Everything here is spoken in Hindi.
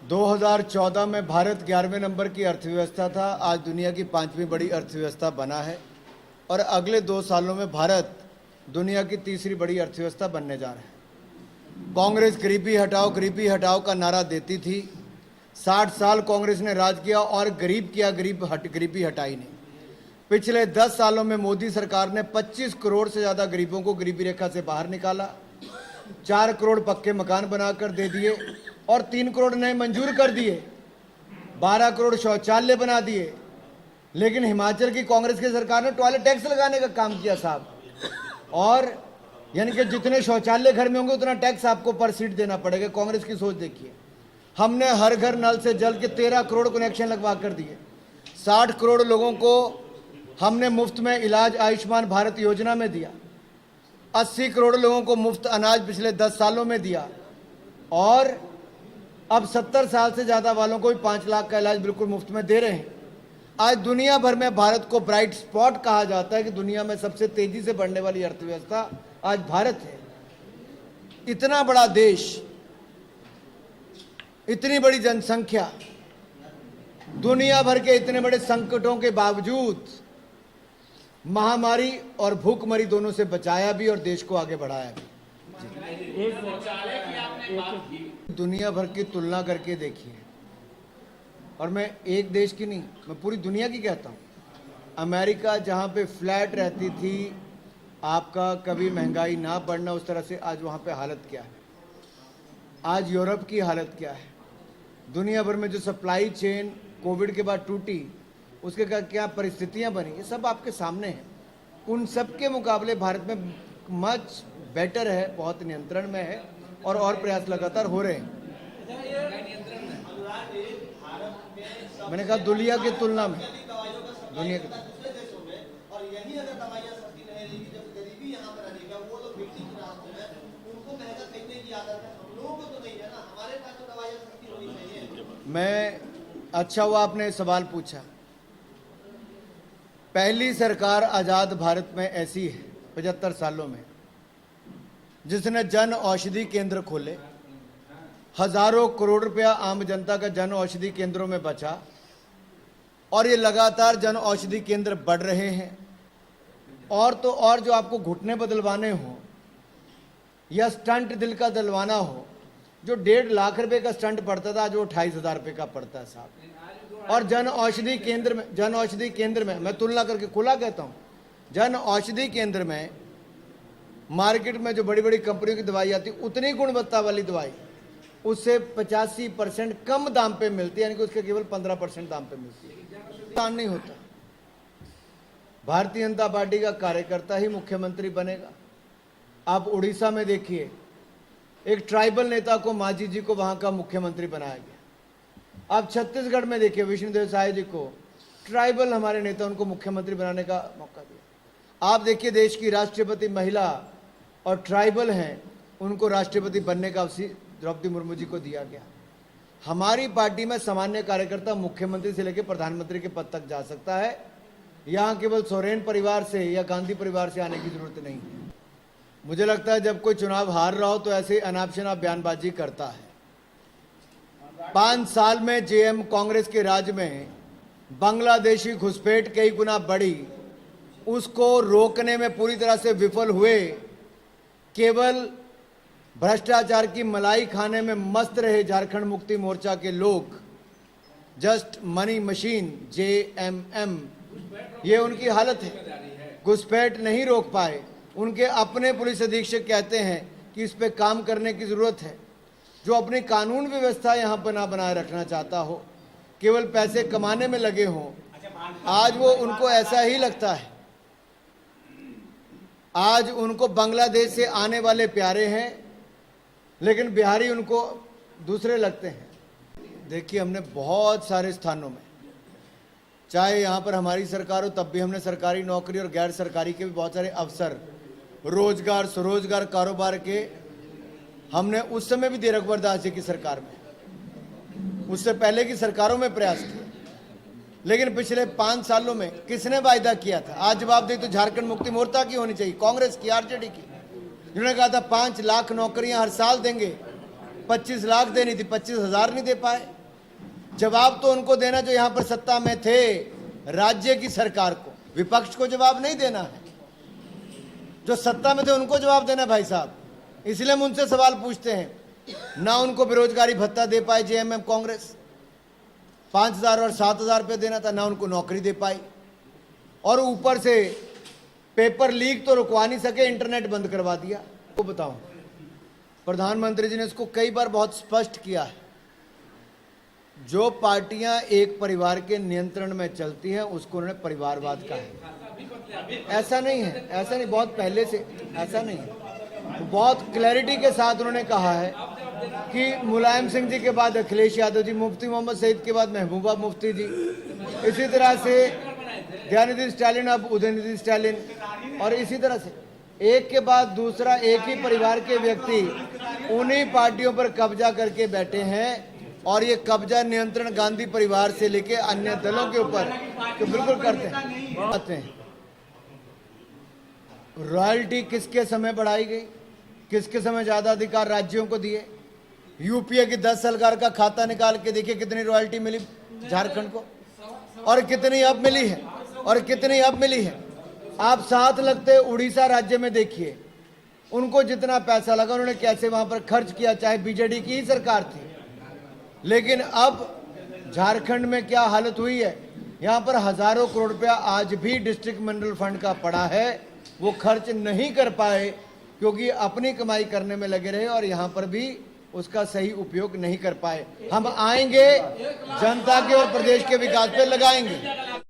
2014 में भारत 11वें नंबर की अर्थव्यवस्था था, आज दुनिया की 5वीं बड़ी अर्थव्यवस्था बना है और अगले 2 सालों में भारत दुनिया की तीसरी बड़ी अर्थव्यवस्था बनने जा रहा है। कांग्रेस गरीबी हटाओ का नारा देती थी। 60 साल कांग्रेस ने राज किया और गरीब किया, गरीबी हटाई नहीं। पिछले 10 सालों में मोदी सरकार ने 25 करोड़ से ज़्यादा गरीबों को गरीबी रेखा से बाहर निकाला, 4 करोड़ पक्के मकान बनाकर दे दिए और 3 करोड़ नए मंजूर कर दिए, 12 करोड़ शौचालय बना दिए। लेकिन हिमाचल की कांग्रेस की सरकार ने टॉयलेट टैक्स लगाने का काम किया साहब, और यानी कि जितने शौचालय घर में होंगे उतना टैक्स आपको पर सीट देना पड़ेगा। कांग्रेस की सोच देखिए। हमने हर घर नल से जल के 13 करोड़ कनेक्शन लगवा कर दिए, 60 करोड़ लोगों को हमने मुफ्त में इलाज आयुष्मान भारत योजना में दिया, 80 करोड़ लोगों को मुफ्त अनाज पिछले 10 सालों में दिया और अब 70 साल से ज़्यादा वालों को भी 5 लाख का इलाज बिल्कुल मुफ्त में दे रहे हैं। आज दुनिया भर में भारत को ब्राइट स्पॉट कहा जाता है कि दुनिया में सबसे तेजी से बढ़ने वाली अर्थव्यवस्था आज भारत है। इतना बड़ा देश, इतनी बड़ी जनसंख्या, दुनिया भर के इतने बड़े संकटों के बावजूद महामारी और भूखमरी दोनों से बचाया भी और देश को आगे बढ़ाया भी। दुनिया भर की तुलना करके देखिए, और मैं एक देश की नहीं, मैं पूरी दुनिया की कहता हूँ। अमेरिका जहाँ पे फ्लैट रहती थी, आपका कभी महंगाई ना बढ़ना, उस तरह से आज वहाँ पे हालत क्या है। आज यूरोप की हालत क्या है। दुनिया भर में जो सप्लाई चेन कोविड के बाद टूटी, उसके क्या परिस्थितियाँ बनी, ये सब आपके सामने है। उन सब के मुकाबले भारत में मच बेटर है, बहुत नियंत्रण में है और प्रयास लगातार हो रहे हैं। मैंने कहा दुनिया की तुलना में, दुनिया की मैं अच्छा हुआ आपने सवाल पूछा। पहली सरकार आज़ाद भारत में ऐसी है 75 सालों में जिसने जन औषधि केंद्र खोले। हजारों करोड़ रुपया आम जनता का जन औषधि केंद्रों में बचा और ये लगातार जन औषधि केंद्र बढ़ रहे हैं। और तो और जो आपको घुटने बदलवाने हो या स्टंट दिल का दिलवाना हो, जो 1.5 लाख रुपए का स्टंट पड़ता था, आज वो 28,000 रुपये का पड़ता है साहब। और जन औषधि केंद्र में मैं तुलना करके खुला कहता हूँ, जन औषधि केंद्र में मार्केट में जो बड़ी बड़ी कंपनियों की दवाई आती है, उतनी गुणवत्ता वाली दवाई उससे 85% कम दाम पे मिलती है, यानी कि उसके केवल 15% दाम पे मिलती है। नुकसान नहीं होता। भारतीय जनता पार्टी का कार्यकर्ता ही मुख्यमंत्री बनेगा। आप उड़ीसा में देखिए, एक ट्राइबल नेता को, मांझी जी को वहां का मुख्यमंत्री बनाया गया। आप छत्तीसगढ़ में देखिए, विष्णुदेव साय जी को, ट्राइबल हमारे नेता, उनको मुख्यमंत्री बनाने का मौका दिया। आप देखिए, देश की राष्ट्रपति महिला और ट्राइबल हैं, उनको राष्ट्रपति बनने का अवसर द्रौपदी मुर्मू जी को दिया गया। हमारी पार्टी में सामान्य कार्यकर्ता मुख्यमंत्री से लेकर प्रधानमंत्री के पद तक जा सकता है। यहाँ केवल सोरेन परिवार से या गांधी परिवार से आने की जरूरत नहीं है। मुझे लगता है जब कोई चुनाव हार रहा हो तो ऐसे अनाप शनाप बयानबाजी करता है। 5 साल में जेएम कांग्रेस के राज में बांग्लादेशी घुसपैठ कई गुना बढ़ी, उसको रोकने में पूरी तरह से विफल हुए। केवल भ्रष्टाचार की मलाई खाने में मस्त रहे झारखंड मुक्ति मोर्चा के लोग। जस्ट मनी मशीन, जेएमएम, ये उनकी हालत है। घुसपैठ नहीं रोक पाए। उनके अपने पुलिस अधीक्षक कहते हैं कि इस पे काम करने की ज़रूरत है। जो अपनी कानून व्यवस्था यहाँ पर ना बनाए रखना चाहता हो, केवल पैसे कमाने में लगे हों, आज वो उनको ऐसा ही लगता है। आज उनको बांग्लादेश से आने वाले प्यारे हैं, लेकिन बिहारी उनको दूसरे लगते हैं। देखिए, हमने बहुत सारे स्थानों में, चाहे यहाँ पर हमारी सरकार हो तब भी हमने सरकारी नौकरी और गैर सरकारी के भी बहुत सारे अवसर, रोजगार स्वरोजगार कारोबार के हमने उस समय भी दे रघुवर दास जी की सरकार में, उससे पहले की सरकारों में प्रयास किए। लेकिन पिछले 5 सालों में किसने वायदा किया था? आज जवाब दे तो झारखंड मुक्ति मोर्चा की होनी चाहिए, कांग्रेस की, आरजेडी की, जिन्होंने कहा था 5 लाख नौकरियां हर साल देंगे। 25 लाख देनी थी, 25,000 नहीं दे पाए। जवाब तो उनको देना जो यहां पर सत्ता में थे, राज्य की सरकार को, विपक्ष को जवाब नहीं देना है। जो सत्ता में थे उनको जवाब देना है भाई साहब। इसलिए हम उनसे सवाल पूछते हैं। ना उनको बेरोजगारी भत्ता दे पाए जेएमएम कांग्रेस, 5,000 और 7,000 रुपये देना था, ना उनको नौकरी दे पाई, और ऊपर से पेपर लीक तो रुकवा नहीं सके, इंटरनेट बंद करवा दिया। तो बताऊं, प्रधानमंत्री जी ने इसको कई बार बहुत स्पष्ट किया है, जो पार्टियां एक परिवार के नियंत्रण में चलती हैं उसको उन्होंने परिवारवाद कहा है। ऐसा नहीं है, ऐसा नहीं, बहुत पहले से ऐसा नहीं है। बहुत क्लैरिटी के साथ उन्होंने कहा है कि मुलायम सिंह जी के बाद अखिलेश यादव जी, मुफ्ती मोहम्मद सईद के बाद महबूबा मुफ्ती जी, इसी तरह से दयानिधि स्टालिन, अब उदयनिधि स्टालिन, और इसी तरह से एक के बाद दूसरा एक ही परिवार के व्यक्ति उन्हीं पार्टियों पर कब्जा करके बैठे हैं। और ये कब्जा नियंत्रण गांधी परिवार से लेके अन्य दलों के ऊपर तो बिल्कुल करते हैं। रॉयल्टी किसके समय बढ़ाई गई, किसके समय ज्यादा अधिकार राज्यों को दिए? यूपीए की 10 सरकार का खाता निकाल के देखिए कितनी रॉयल्टी मिली झारखंड को, और कितनी अब मिली है, और कितनी अब मिली है। आप साथ लगते उड़ीसा राज्य में देखिए, उनको जितना पैसा लगा उन्होंने कैसे वहां पर खर्च किया, चाहे बीजेडी की ही सरकार थी। लेकिन अब झारखंड में क्या हालत हुई है, यहाँ पर हजारों करोड़ रुपया आज भी डिस्ट्रिक्ट मिनरल फंड का पड़ा है, वो खर्च नहीं कर पाए क्योंकि अपनी कमाई करने में लगे रहे, और यहाँ पर भी उसका सही उपयोग नहीं कर पाए। हम आएंगे, जनता के और प्रदेश के विकास पे लगाएंगे।